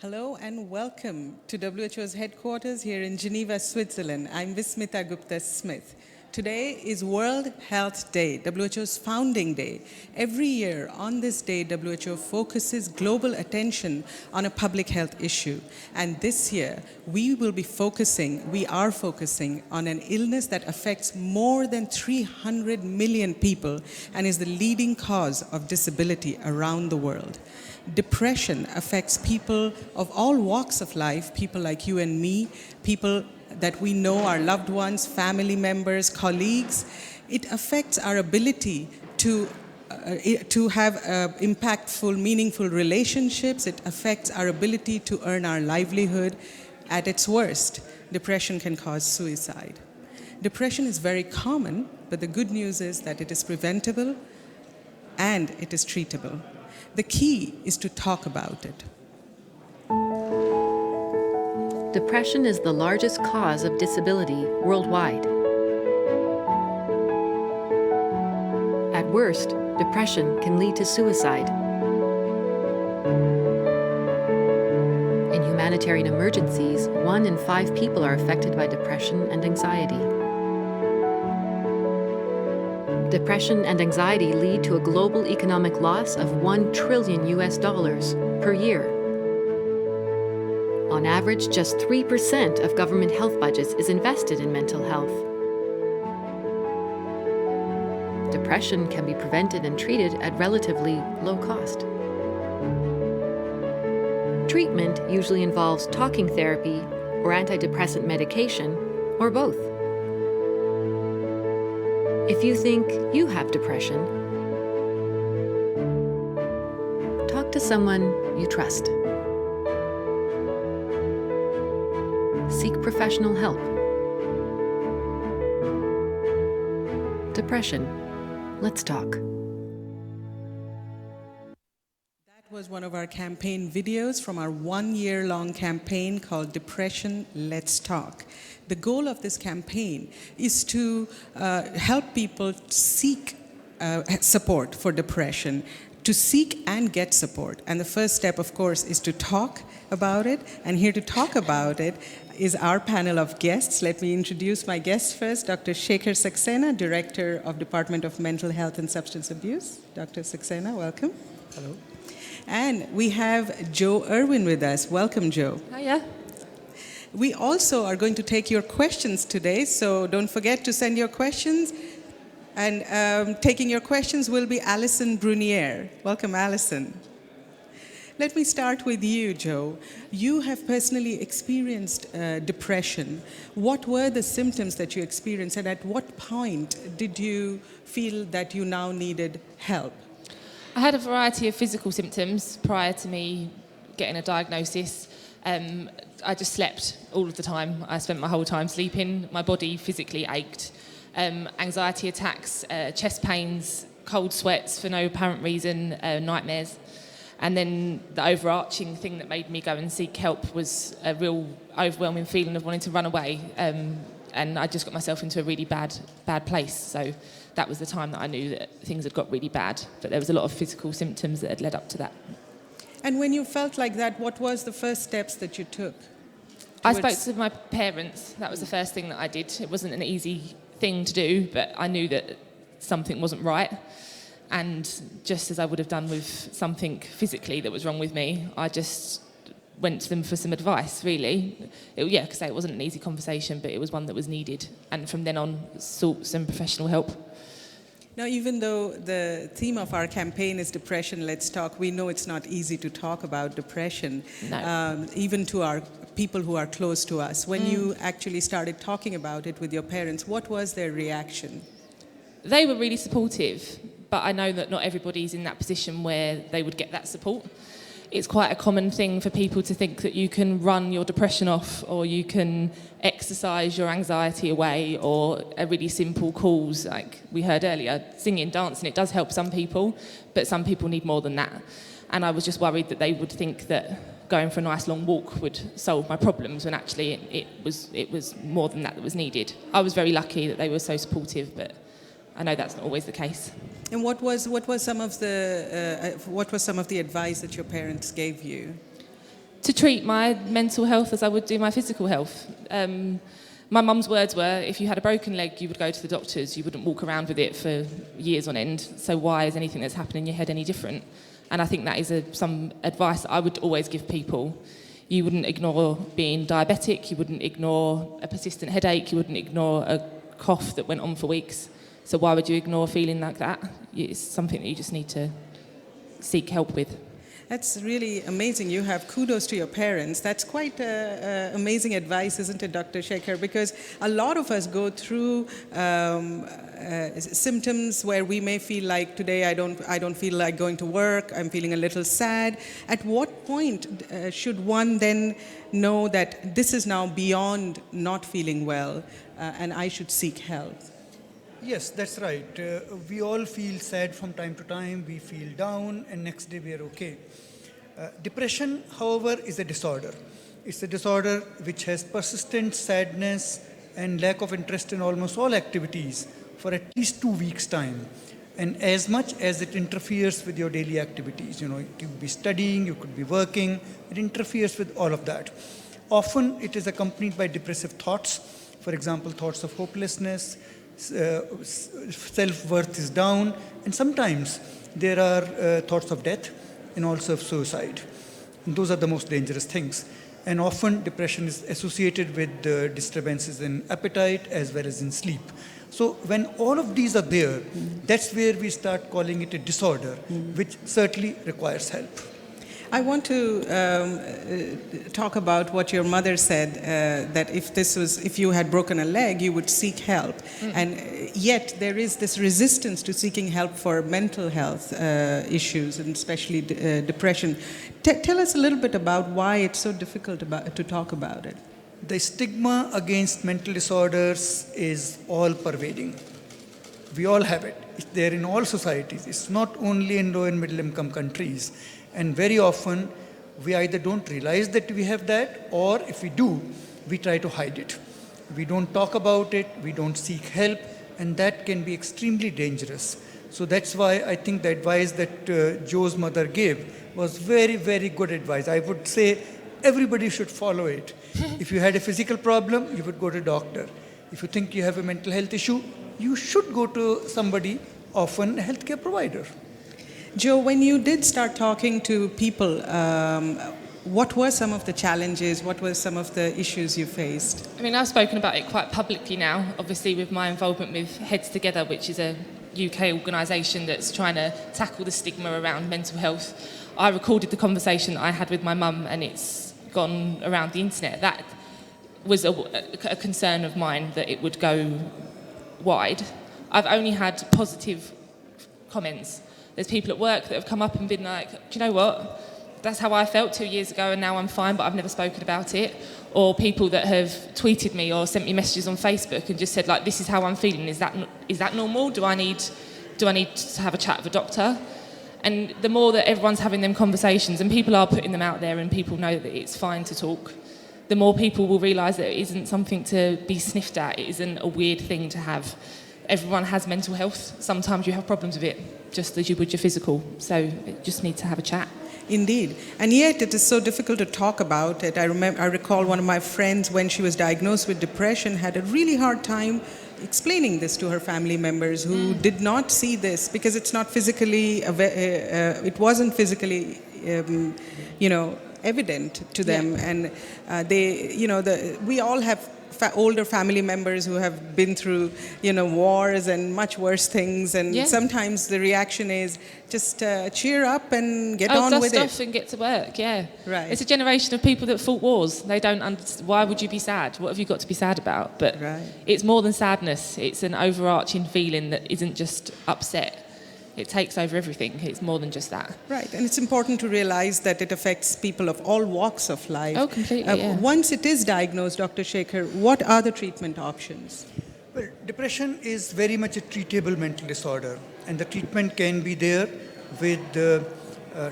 Hello and welcome to WHO's headquarters here in Geneva, Switzerland. I'm Vismita Gupta-Smith. Today is World Health Day, WHO's founding day. Every year on this day, WHO focuses global attention on a public health issue. And this year, we are focusing on an illness that affects more than 300 million people and is the leading cause of disability around the world. Depression affects people of all walks of life, people like you and me, people that we know, our loved ones, family members, colleagues. It affects our ability to have impactful, meaningful relationships. It affects our ability to earn our livelihood. At its worst, depression can cause suicide. Depression is very common, but the good news is that it is preventable and it is treatable. The key is to talk about it. Depression is the largest cause of disability worldwide. At worst, depression can lead to suicide. In humanitarian emergencies, 1 in 5 people are affected by depression and anxiety. Depression and anxiety lead to a global economic loss of $1 trillion per year. On average, just 3% of government health budgets is invested in mental health. Depression can be prevented and treated at relatively low cost. Treatment usually involves talking therapy or antidepressant medication, or both. If you think you have depression, talk to someone you trust. Seek professional help. Depression. Let's talk. That was one of our campaign videos from our 1-year-long campaign called Depression, Let's Talk. The goal of this campaign is to help people seek support for depression, to seek and get support. And the first step, of course, is to talk about it. And here to talk about it is our panel of guests. Let me introduce my guests first. Dr. Shekhar Saxena, Director of Department of Mental Health and Substance Abuse. Dr. Saxena, welcome. Hello. And we have Joe Irwin with us. Welcome, Joe. Hiya. We also are going to take your questions today, so don't forget to send your questions. And taking your questions will be Alison Brunier. Welcome, Alison. Let me start with you, Joe. You have personally experienced depression. What were the symptoms that you experienced, and at what point did you feel that you now needed help? I had a variety of physical symptoms prior to me getting a diagnosis. I just slept all of the time. I spent my whole time sleeping. My body physically ached. Anxiety attacks, chest pains, cold sweats for no apparent reason, nightmares. And then the overarching thing that made me go and seek help was a real overwhelming feeling of wanting to run away. And I just got myself into a really bad place. So that was the time that I knew that things had got really bad. But there was a lot of physical symptoms that had led up to that. And when you felt like that, what was the first steps that you took? I spoke to my parents. That was the first thing that I did. It wasn't an easy thing to do, but I knew that something wasn't right. And just as I would have done with something physically that was wrong with me, I just went to them for some advice, really. Because it wasn't an easy conversation, but it was one that was needed. And from then on, sought some professional help. Now, even though the theme of our campaign is Depression, Let's Talk, we know it's not easy to talk about depression, No. Even to our people who are close to us. When you actually started talking about it with your parents, what was their reaction? They were really supportive, but I know that not everybody's in that position where they would get that support. It's quite a common thing for people to think that you can run your depression off, or you can exercise your anxiety away, or a really simple cause, like we heard earlier, singing, dancing. It does help some people, but some people need more than that. And I was just worried that they would think that going for a nice long walk would solve my problems, when actually it was more than that was needed. I was very lucky that they were so supportive, but I know that's not always the case. And what was some of the advice that your parents gave you? To treat my mental health as I would do my physical health. My mum's words were, if you had a broken leg, you would go to the doctors. You wouldn't walk around with it for years on end. So why is anything that's happening in your head any different? And I think that is some advice that I would always give people. You wouldn't ignore being diabetic. You wouldn't ignore a persistent headache. You wouldn't ignore a cough that went on for weeks. So why would you ignore feeling like that? It's something that you just need to seek help with. That's really amazing. You have kudos to your parents. That's quite amazing advice, isn't it, Dr. Shekhar? Because a lot of us go through symptoms where we may feel like today I don't feel like going to work. I'm feeling a little sad. At what point should one then know that this is now beyond not feeling well and I should seek help? Yes, that's right. We all feel sad from time to time, we feel down, and next day we are okay. Depression, however, is a disorder. It's a disorder which has persistent sadness and lack of interest in almost all activities for at least 2 weeks' time. And as much as it interferes with your daily activities, you could be studying, you could be working, it interferes with all of that. Often it is accompanied by depressive thoughts, for example, thoughts of hopelessness, self-worth is down, and sometimes there are thoughts of death and also of suicide. And those are the most dangerous things. And often depression is associated with disturbances in appetite as well as in sleep. So when all of these are there, that's where we start calling it a disorder, which certainly requires help. I want to talk about what your mother said, that if you had broken a leg, you would seek help. And yet there is this resistance to seeking help for mental health issues, and especially depression. Tell us a little bit about why it's so difficult to talk about it. The stigma against mental disorders is all pervading. We all have it. It's there in all societies. It's not only in low and middle income countries. And very often, we either don't realize that we have that, or if we do, we try to hide it. We don't talk about it, we don't seek help, and that can be extremely dangerous. So that's why I think the advice that Joe's mother gave was very, very good advice. I would say everybody should follow it. If you had a physical problem, you would go to a doctor. If you think you have a mental health issue, you should go to somebody, often a healthcare provider. Joe, when you did start talking to people, what were some of the challenges? What were some of the issues you faced? I mean, I've spoken about it quite publicly now, obviously with my involvement with Heads Together, which is a UK organisation that's trying to tackle the stigma around mental health. I recorded the conversation that I had with my mum, and it's gone around the internet. That was a concern of mine, that it would go wide. I've only had positive comments. There's people at work that have come up and been like, do you know what? That's how I felt 2 years ago and now I'm fine, but I've never spoken about it. Or people that have tweeted me or sent me messages on Facebook and just said, like, this is how I'm feeling. Is that normal? Do I need to have a chat with a doctor? And the more that everyone's having them conversations and people are putting them out there and people know that it's fine to talk, the more people will realise that it isn't something to be sniffed at. It isn't a weird thing to have. Everyone has mental health. Sometimes you have problems with it, just as you would your physical. So you just need to have a chat. Indeed. And yet it is so difficult to talk about it. I recall one of my friends, when she was diagnosed with depression, had a really hard time explaining this to her family members who did not see this because it's not physically, it wasn't physically, evident to them. Yeah. And we all have older family members who have been through, wars and much worse things. And sometimes the reaction is just cheer up and get on with it. Dust off and get to work, yeah. Right. It's a generation of people that fought wars. They don't understand. Why would you be sad? What have you got to be sad about? But It's more than sadness. It's an overarching feeling that isn't just upset. It takes over everything. It's more than just that. Right, and it's important to realize that it affects people of all walks of life. Oh, completely, yeah. Once it is diagnosed, Dr. Shekhar, what are the treatment options? Well, depression is very much a treatable mental disorder, and the treatment can be there with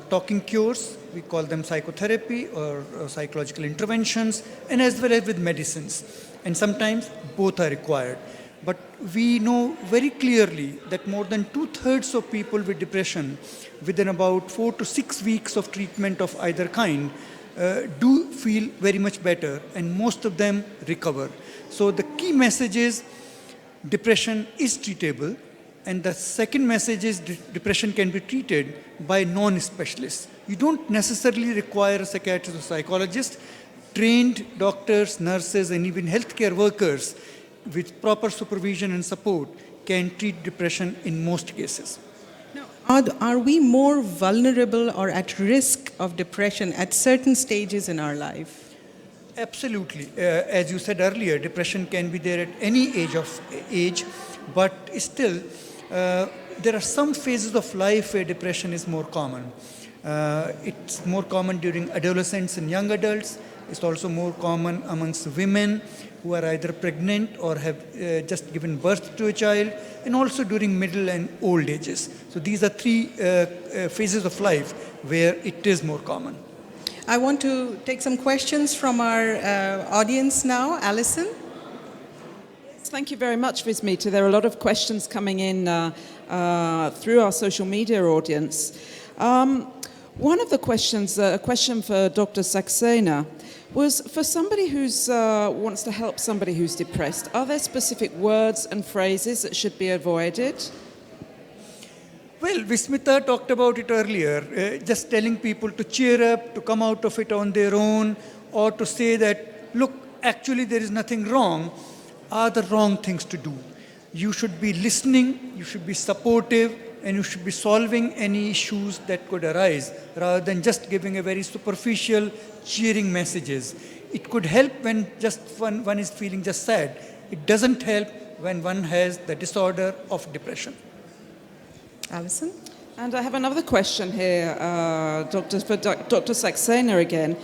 talking cures, we call them psychotherapy or psychological interventions, and as well as with medicines. And sometimes both are required. But we know very clearly that more than 2/3 of people with depression, within about 4 to 6 weeks of treatment of either kind, do feel very much better, and most of them recover. So the key message is depression is treatable, and the second message is depression can be treated by non-specialists. You don't necessarily require a psychiatrist or psychologist. Trained doctors, nurses, and even healthcare workers with proper supervision and support can treat depression in most cases. Now, are we more vulnerable or at risk of depression at certain stages in our life? Absolutely. As you said earlier, depression can be there at any age, but still, there are some phases of life where depression is more common. It's more common during adolescents and young adults. It's also more common amongst women who are either pregnant or have just given birth to a child, and also during middle and old ages. So these are three phases of life where it is more common. I want to take some questions from our audience now. Alison? Thank you very much, Vismita. There are a lot of questions coming in through our social media audience. One of the questions, a question for Dr. Saxena, was for somebody who wants to help somebody who's depressed, are there specific words and phrases that should be avoided? Well, Vismita talked about it earlier, just telling people to cheer up, to come out of it on their own, or to say that, look, actually there is nothing wrong, are the wrong things to do. You should be listening, you should be supportive, and you should be solving any issues that could arise, rather than just giving a very superficial, cheering messages. It could help when just one is feeling just sad. It doesn't help when one has the disorder of depression. Alison? And I have another question here, for Dr. Saxena again,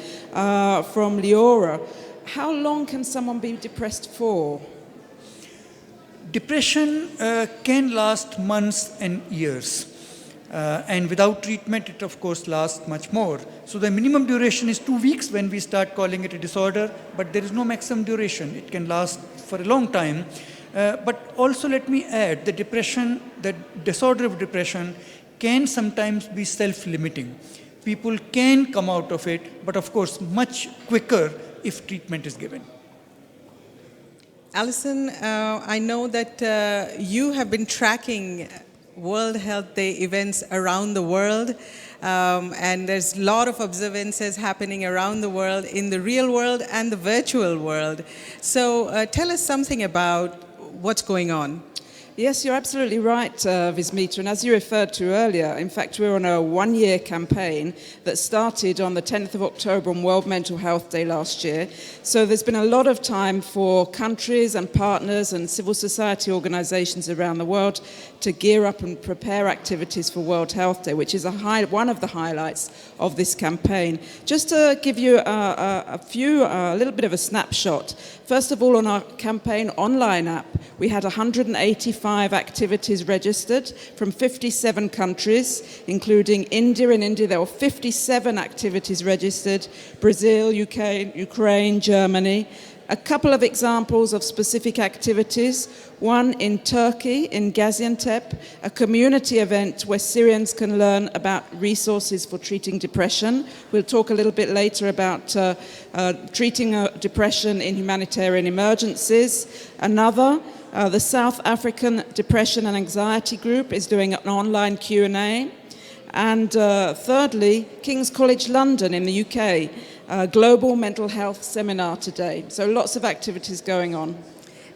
from Leora. How long can someone be depressed for? Depression can last months and years. And without treatment, it of course lasts much more. So the minimum duration is 2 weeks when we start calling it a disorder, but there is no maximum duration. It can last for a long time. But also let me add, the disorder of depression can sometimes be self-limiting. People can come out of it, but of course much quicker if treatment is given. Alison, I know that you have been tracking World Health Day events around the world, and there's a lot of observances happening around the world, in the real world and the virtual world. So tell us something about what's going on. Yes, you're absolutely right, Vismita. And as you referred to earlier, in fact, we're on a one-year campaign that started on the 10th of October on World Mental Health Day last year. So there's been a lot of time for countries and partners and civil society organizations around the world to gear up and prepare activities for World Health Day, which is one of the highlights of this campaign. Just to give you a little bit of a snapshot. First of all, on our campaign online app, we had 185 activities registered from 57 countries, including India. In India, there were 57 activities registered, Brazil, UK, Ukraine, Germany. A couple of examples of specific activities. One in Turkey, in Gaziantep, a community event where Syrians can learn about resources for treating depression. We'll talk a little bit later about treating depression in humanitarian emergencies. Another, the South African Depression and Anxiety Group is doing an online Q&A. And thirdly, King's College London in the UK, Global Mental Health Seminar today. So lots of activities going on.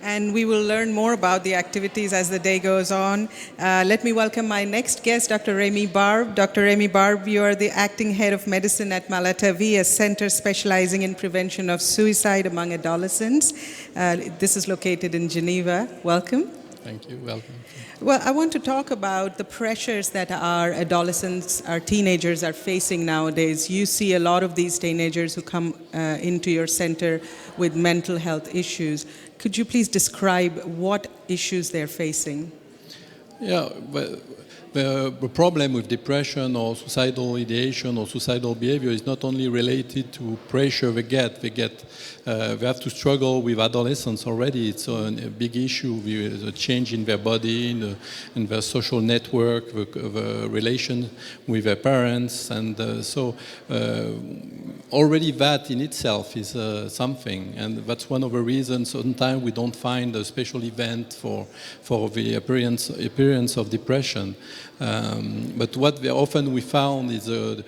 And we will learn more about the activities as the day goes on. Let me welcome my next guest, Dr. Remy Barb. Dr. Remy Barb, you are the acting head of medicine at Malatavi, a center specializing in prevention of suicide among adolescents. This is located in Geneva. Welcome. Thank you. Welcome. Well, I want to talk about the pressures that our adolescents, our teenagers are facing nowadays. You see a lot of these teenagers who come into your center with mental health issues. Could you please describe what issues they're facing? Yeah, well, the problem with depression or suicidal ideation or suicidal behavior is not only related to pressure they have to struggle with adolescence already. It's a big issue with the change in their body, in their social network, the relation with their parents, and already that in itself is something, and that's one of the reasons sometimes we don't find a special event for the appearance of depression. But what often we found is a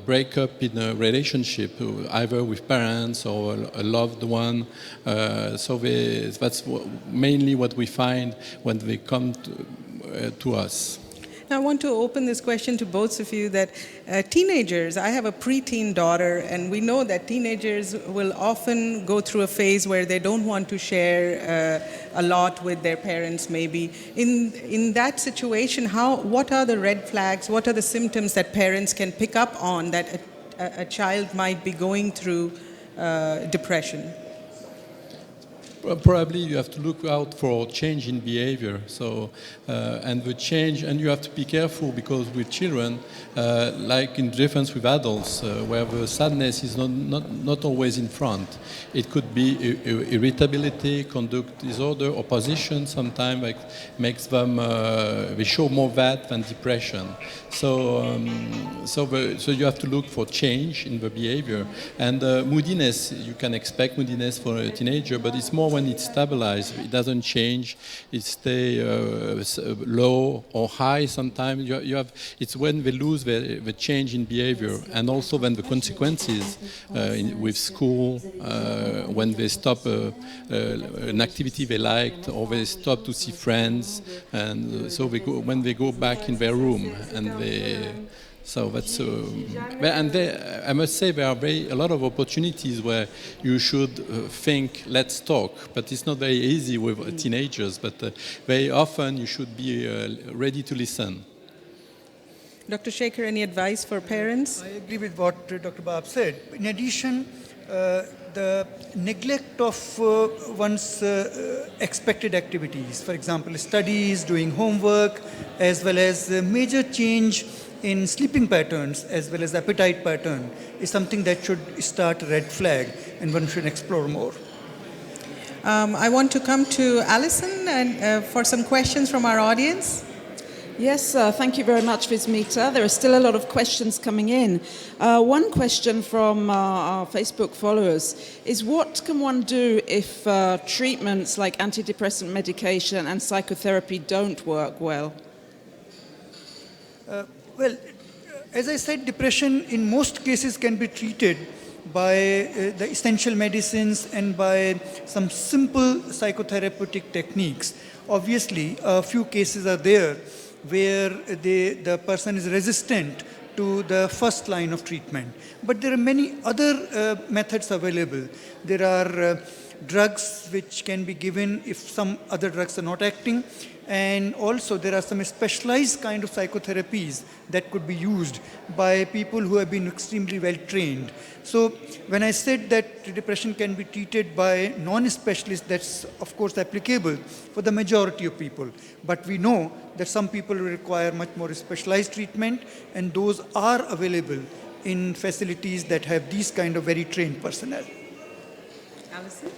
breakup in a relationship, either with parents or a loved one. That's mainly what we find when they come to us. Now, I want to open this question to both of you that teenagers, I have a preteen daughter, and we know that teenagers will often go through a phase where they don't want to share a lot with their parents, maybe. In that situation, what are the red flags, what are the symptoms that parents can pick up on that a child might be going through depression? Probably you have to look out for change in behavior. And the change, and you have to be careful because with children, like in difference with adults, where the sadness is not always in front. It could be irritability, conduct disorder, opposition. Sometimes makes them they show more that than depression. So you have to look for change in the behavior. And moodiness, you can expect moodiness for a teenager, but it's more when it's stabilized. It doesn't change. It stays low or high. Sometimes it's when they lose the change in behavior, and also when the consequences with school, when they stop an activity they liked, or they stop to see friends, and so when they go back in their room, and so that's and I must say there are a lot of opportunities where you should think, let's talk, but it's not very easy with teenagers, but very often you should be ready to listen. Dr. Shekhar, any advice for parents? I agree with what Dr. Bab said. In addition, the neglect of one's expected activities, for example, studies, doing homework, as well as major change in sleeping patterns as well as appetite pattern is something that should start a red flag, and one should explore more. I want to come to Alison and for some questions from our audience. Yes, thank you very much, Vismita. There are still a lot of questions coming in. One question from our Facebook followers is, what can one do if treatments like antidepressant medication and psychotherapy don't work well? Well, as I said, depression in most cases can be treated by the essential medicines and by some simple psychotherapeutic techniques. Obviously, a few cases are there where the person is resistant to the first line of treatment. But there are many other methods available. There are drugs which can be given if some other drugs are not acting. And also there are some specialized kind of psychotherapies that could be used by people who have been extremely well trained. So when I said that depression can be treated by non-specialists, that's of course applicable for the majority of people. But we know that some people require much more specialized treatment, and those are available in facilities that have these kind of very trained personnel. Alison?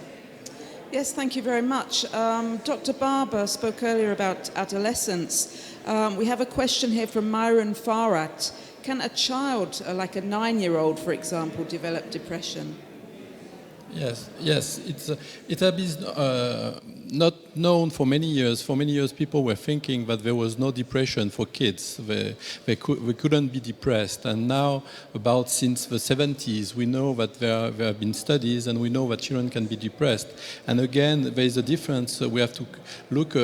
Yes, thank you very much. Dr. Barber spoke earlier about adolescence. We have a question here from Myron Farhat. Can a child, like a 9-year-old, for example, develop depression? Yes. It has been not known for many years. For many years, people were thinking that there was no depression for kids. They couldn't be depressed. And now, since the 70s, we know that there have been studies, and we know that children can be depressed. And again, there is a difference we have to look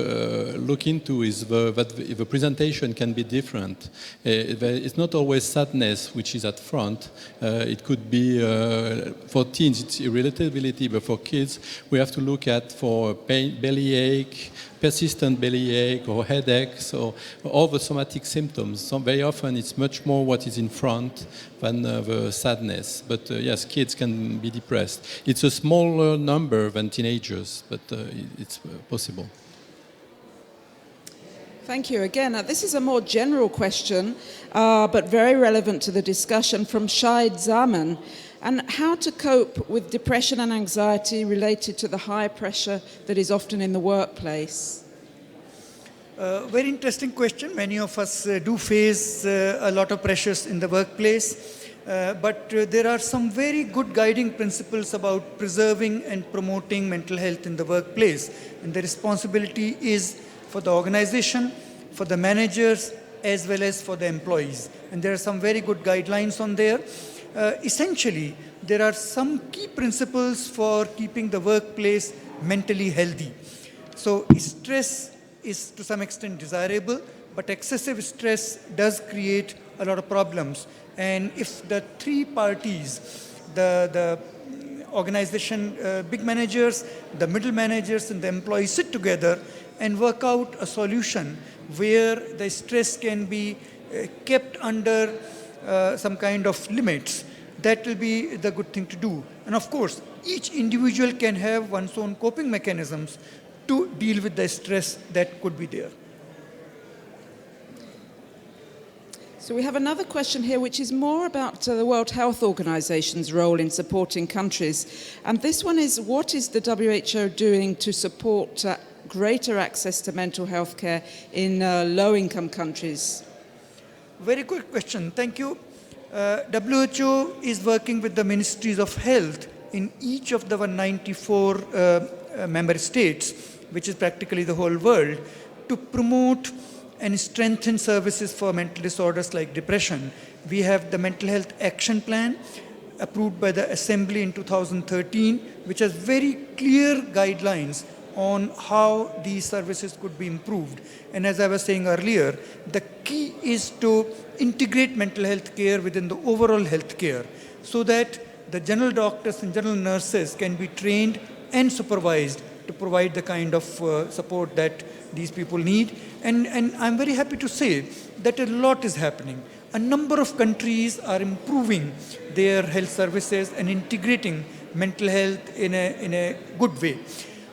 into is that the presentation can be different. It's not always sadness which is at front. It could be, for teens, it's irritability, but for kids, we have to look at for pain, bellyache, persistent bellyache or headache, so all the somatic symptoms. So very often it's much more what is in front than the sadness. But yes, kids can be depressed. It's a smaller number than teenagers, but it's possible. Thank you. Again, this is a more general question, but very relevant to the discussion from Shahid Zaman. And how to cope with depression and anxiety related to the high pressure that is often in the workplace? Very interesting question. Many of us do face a lot of pressures in the workplace, but there are some very good guiding principles about preserving and promoting mental health in the workplace. And the responsibility is for the organization, for the managers, as well as for the employees. And there are some very good guidelines on there. Essentially, there are some key principles for keeping the workplace mentally healthy. So stress is to some extent desirable, but excessive stress does create a lot of problems. And if the three parties, the organization, big managers, the middle managers, and the employees sit together and work out a solution where the stress can be kept under some kind of limits, that will be the good thing to do. And of course, each individual can have one's own coping mechanisms to deal with the stress that could be there. So we have another question here, which is more about the World Health Organization's role in supporting countries. And this one is, what is the WHO doing to support greater access to mental health care in low-income countries? Very good question. Thank you. WHO is working with the ministries of health in each of the 194 member states, which is practically the whole world, to promote and strengthen services for mental disorders like depression. We have the Mental Health Action Plan approved by the Assembly in 2013, which has very clear guidelines on how these services could be improved. And as I was saying earlier, the key is to integrate mental health care within the overall health care so that the general doctors and general nurses can be trained and supervised to provide the kind of support that these people need. And I'm very happy to say that a lot is happening. A number of countries are improving their health services and integrating mental health in a good way.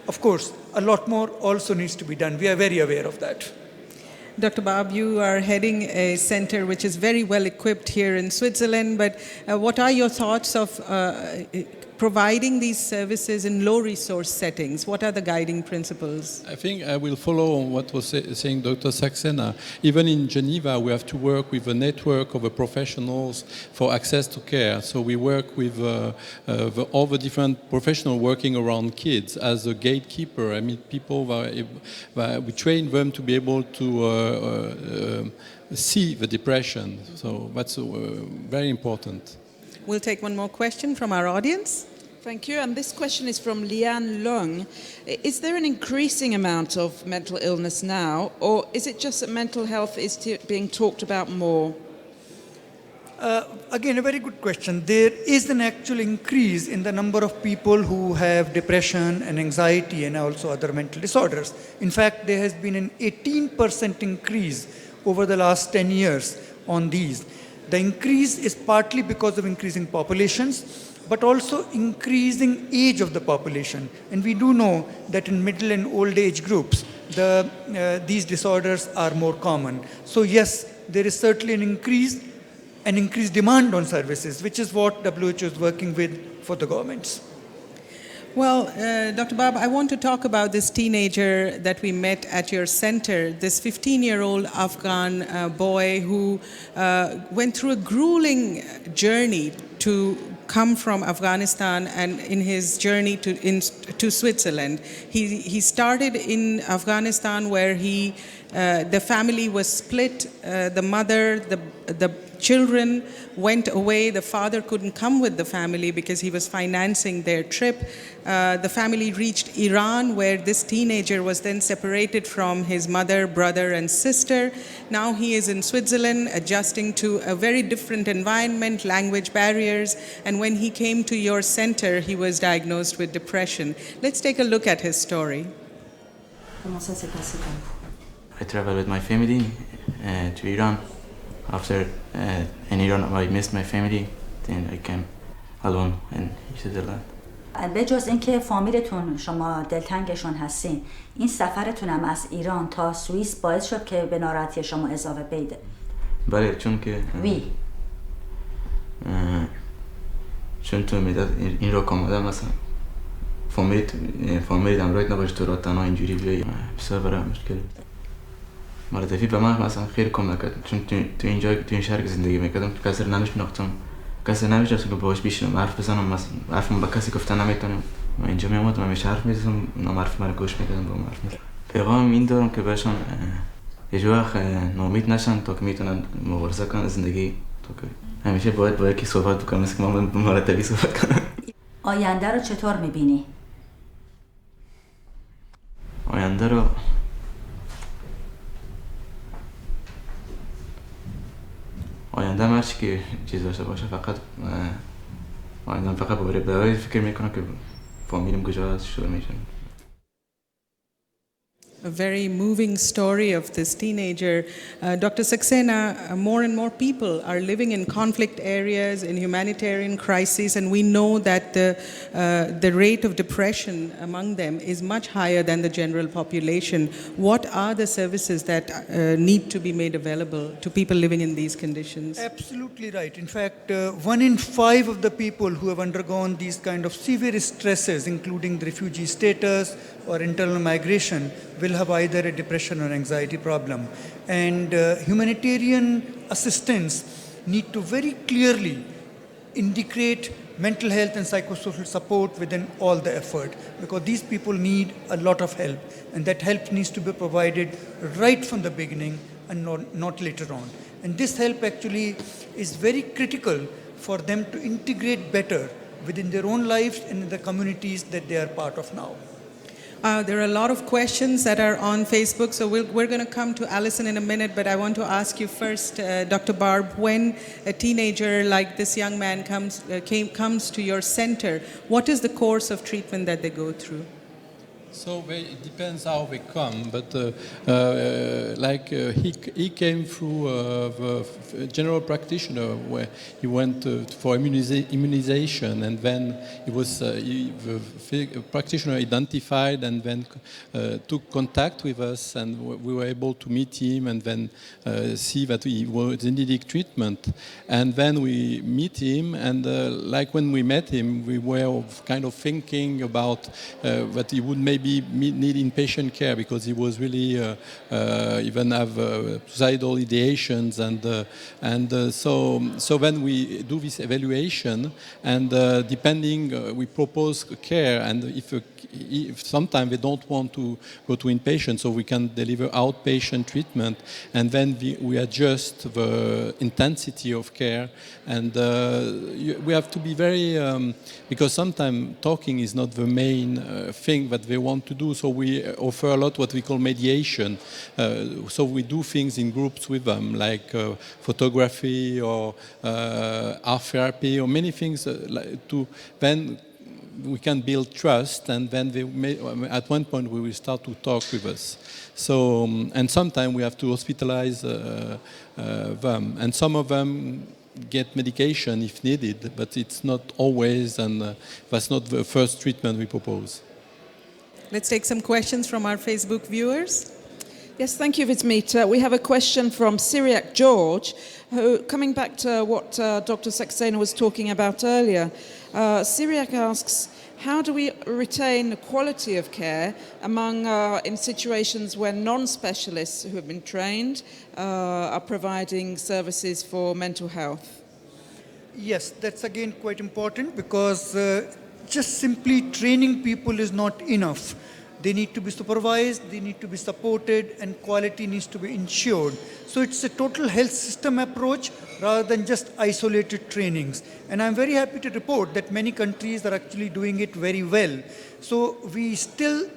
Of course, a lot more also needs to be done. We are very aware of that. Dr. Bab, you are heading a center which is very well equipped here in Switzerland, but what are your thoughts of providing these services in low-resource settings? What are the guiding principles? I think I will follow on what was saying Dr. Saxena. Even in Geneva, we have to work with a network of professionals for access to care. So we work with all the different professionals working around kids as a gatekeeper. I mean, people, we train them to be able to see the depression. So that's very important. We'll take one more question from our audience. Thank you. And this question is from Lian Long. Is there an increasing amount of mental illness now, or is it just that mental health is being talked about more? Again, a very good question. There is an actual increase in the number of people who have depression and anxiety and also other mental disorders. In fact, there has been an 18% increase over the last 10 years on these. The increase is partly because of increasing populations, but also increasing age of the population. And we do know that in middle and old age groups, these disorders are more common. So yes, there is certainly an increased demand on services, which is what WHO is working with for the governments. Well, Dr. Bab, I want to talk about this teenager that we met at your center, this 15-year-old Afghan boy who went through a grueling journey to come from Afghanistan, and in his journey to Switzerland. He started in Afghanistan where the family was split. The mother, the children went away. The father couldn't come with the family because he was financing their trip. The family reached Iran, where this teenager was then separated from his mother, brother, and sister. Now he is in Switzerland, adjusting to a very different environment, language barriers, and when he came to your center, he was diagnosed with depression. Let's take a look at his story. Comment ça s'est passé pour vous? I traveled with my family to Iran. After in Iran, I missed my family. Then I came alone in Switzerland. به جز اینکه فامیلتون شما دلتنگشون هستین، این سفرتون هم از ایران تا سوئیس باعث شد که به ناراحتی شما اضافه پیدا؟ بله، چون که وی چون تو میداد این رو کاملا مثلا فامیلی همراهت نباشه تو را تنها اینجوری بیایی بسیار برای مشکل. مرتفی به من مثلا خیلی کم نکرد، چون تو اینجا تو این شهر که زندگی میکردم کسی رو نمیشناختم، کسی نمیشناختم که باهاش بشینم حرف بزنم، مثلا حرفم با کسی گفتن نمیتونم. من اینجا میومدم همیشه حرف میزدم، حرف من گوش میکردم با حرف میزدم. پیغام این دارم که بهشون هیچ وقت ناامید نشن تا که میتونن مبارزه کنن زندگی، تا که همیشه باید با یکی صحبت بکنم، مثل که من مرتبی صحبت کنم. آینده رو چطور میبینی؟ آینده رو آینده هرچی که چیز داشته باشه، فقط آینده فقط برای فکر میکنم که فامیلم کجا هست، شروع میشن. A very moving story of this teenager. Dr. Saxena, more and more people are living in conflict areas, in humanitarian crises, and we know that the rate of depression among them is much higher than the general population. What are the services that need to be made available to people living in these conditions? Absolutely right. In fact, 1 in 5 of the people who have undergone these kind of severe stresses, including the refugee status or internal migration, will have either a depression or anxiety problem. And humanitarian assistance need to very clearly integrate mental health and psychosocial support within all the effort, because these people need a lot of help, and that help needs to be provided right from the beginning and not later on. And this help actually is very critical for them to integrate better within their own lives and in the communities that they are part of now. There are a lot of questions that are on Facebook, so we're going to come to Alison in a minute, but I want to ask you first, Dr. Barb, when a teenager like this young man comes to your center, what is the course of treatment that they go through? So it depends how they come, but he came through the general practitioner where he went for immunization, and then the practitioner identified and then took contact with us, and we were able to meet him and then see that he was needing treatment. And then we meet him, and like when we met him, we were kind of thinking about that he would maybe need inpatient care, because he was really even have suicidal ideations, and so when we do this evaluation, and depending we propose care, and if sometimes they don't want to go to inpatient, so we can deliver outpatient treatment, and then we adjust the intensity of care, and we have to be very because sometimes talking is not the main thing that they want to do, so we offer a lot what we call mediation. So we do things in groups with them, like photography or art therapy or many things then we can build trust, and then at one point we will start to talk with us. So and sometimes we have to hospitalize them, and some of them get medication if needed, but it's not always, and that's not the first treatment we propose. Let's take some questions from our Facebook viewers. Yes, thank you, Vismita. We have a question from Syriac George, who, coming back to what Dr. Saxena was talking about earlier, Syriac asks, how do we retain the quality of care among in situations where non-specialists who have been trained are providing services for mental health? Yes, that's again quite important, because just simply training people is not enough. They need to be supervised, they need to be supported, and quality needs to be ensured. So it's a total health system approach rather than just isolated trainings. And I'm very happy to report that many countries are actually doing it very well. So we still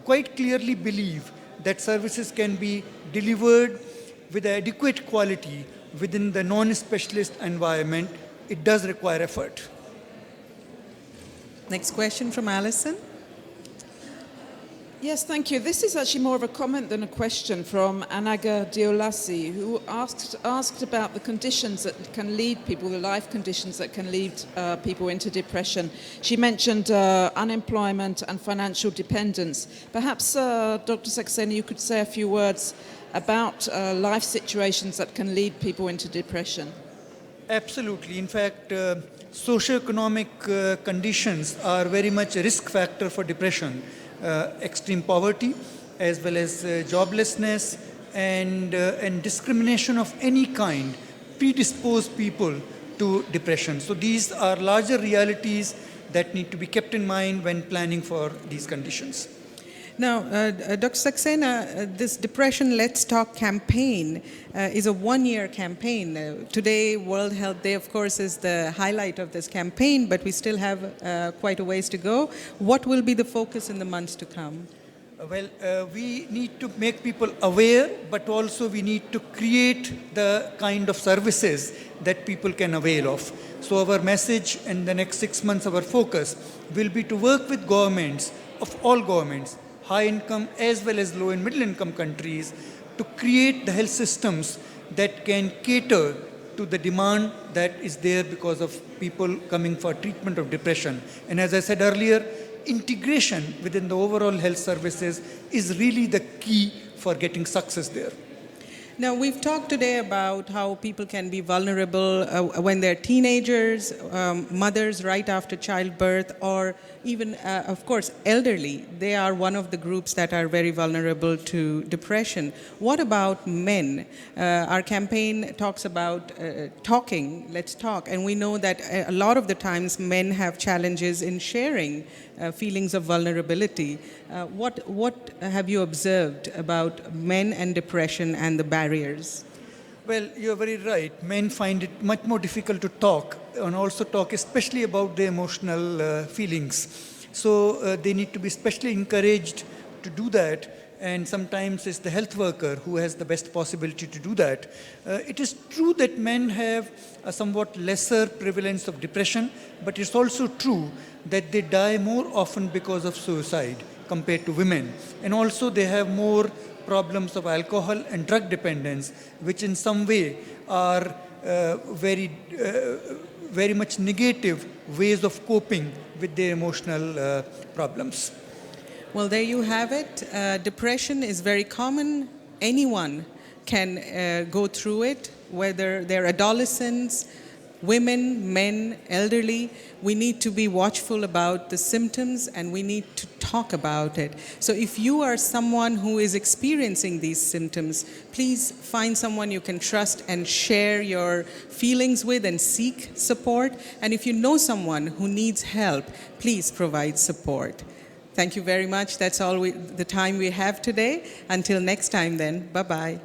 quite clearly believe that services can be delivered with adequate quality within the non-specialist environment. It does require effort. Next question from Alison. Yes, thank you. This is actually more of a comment than a question from Anaga Diolasi, who asked about the conditions that can lead people, the life conditions that can lead people into depression. She mentioned unemployment and financial dependence. Perhaps, Dr. Saxena, you could say a few words about life situations that can lead people into depression. Absolutely. In fact, socioeconomic conditions are very much a risk factor for depression. Extreme poverty, as well as joblessness and discrimination of any kind predispose people to depression. So these are larger realities that need to be kept in mind when planning for these conditions. Now, Dr. Saxena, this Depression Let's Talk campaign is a one-year campaign. Today, World Health Day, of course, is the highlight of this campaign, but we still have quite a ways to go. What will be the focus in the months to come? We need to make people aware, but also we need to create the kind of services that people can avail of. So our message in the next 6 months, our focus will be to work with governments, of all governments, high income as well as low and middle income countries, to create the health systems that can cater to the demand that is there because of people coming for treatment of depression. And as I said earlier, integration within the overall health services is really the key for getting success there. Now, we've talked today about how people can be vulnerable when they're teenagers, mothers right after childbirth, or even, of course, elderly. They are one of the groups that are very vulnerable to depression. What about men? Our campaign talks about talking, let's talk, and we know that a lot of the times men have challenges in sharing feelings of vulnerability. What have you observed about men and depression and the barriers? Well, you're very right. Men find it much more difficult to talk, and also talk especially about their emotional feelings. So they need to be especially encouraged to do that, and sometimes it's the health worker who has the best possibility to do that. It is true that men have a somewhat lesser prevalence of depression, but it's also true that they die more often because of suicide compared to women. And also they have more problems of alcohol and drug dependence, which in some way are very much negative ways of coping with their emotional problems. Well, there you have it. Depression is very common. Anyone can go through it, whether they're adolescents, women, men, elderly. We need to be watchful about the symptoms, and we need to talk about it. So if you are someone who is experiencing these symptoms, please find someone you can trust and share your feelings with and seek support. And if you know someone who needs help, please provide support. Thank you very much. That's all the time we have today. Until next time then, bye-bye.